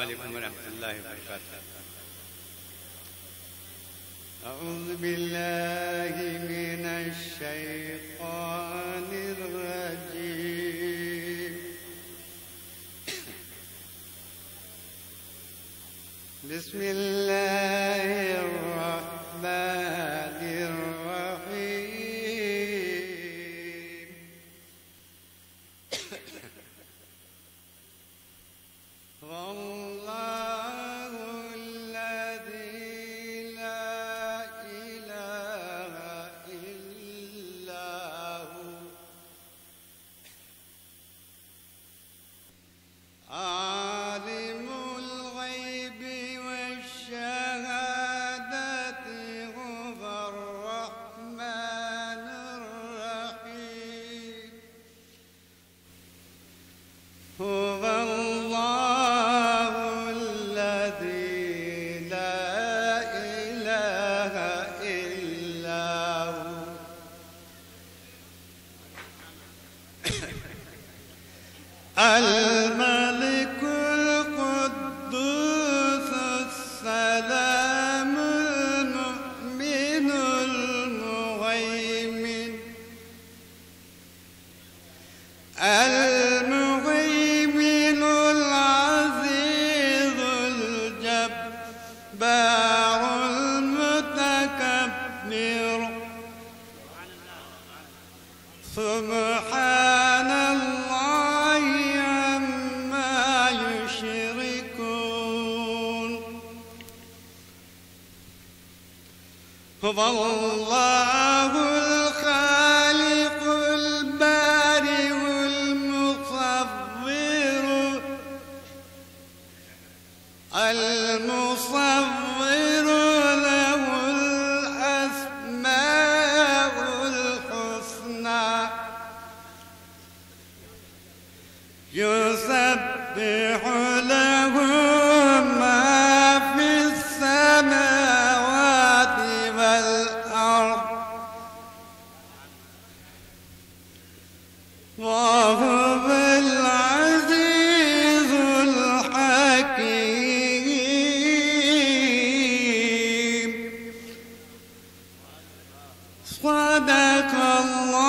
عليكم ورحمة الله وبركاته. أعوذ بالله من الشيطان الرجيم. بسم الله الرحمن الرحيم. والله الذي لا إله إلا هو عالم الغيب والشهادة هو الرحمن الرحيم. هو الله الذي لا إله إلا هو الملك القدوس السلام المؤمن المهيمن المهيمن العزيز الجبار المتكبر سبحان الله عما يشركون. هو الله الخالق البارئ المصور له الأسماء الحسنى يسبح له ما في السماوات والأرض وهو العزيز الحكيم. صدق الله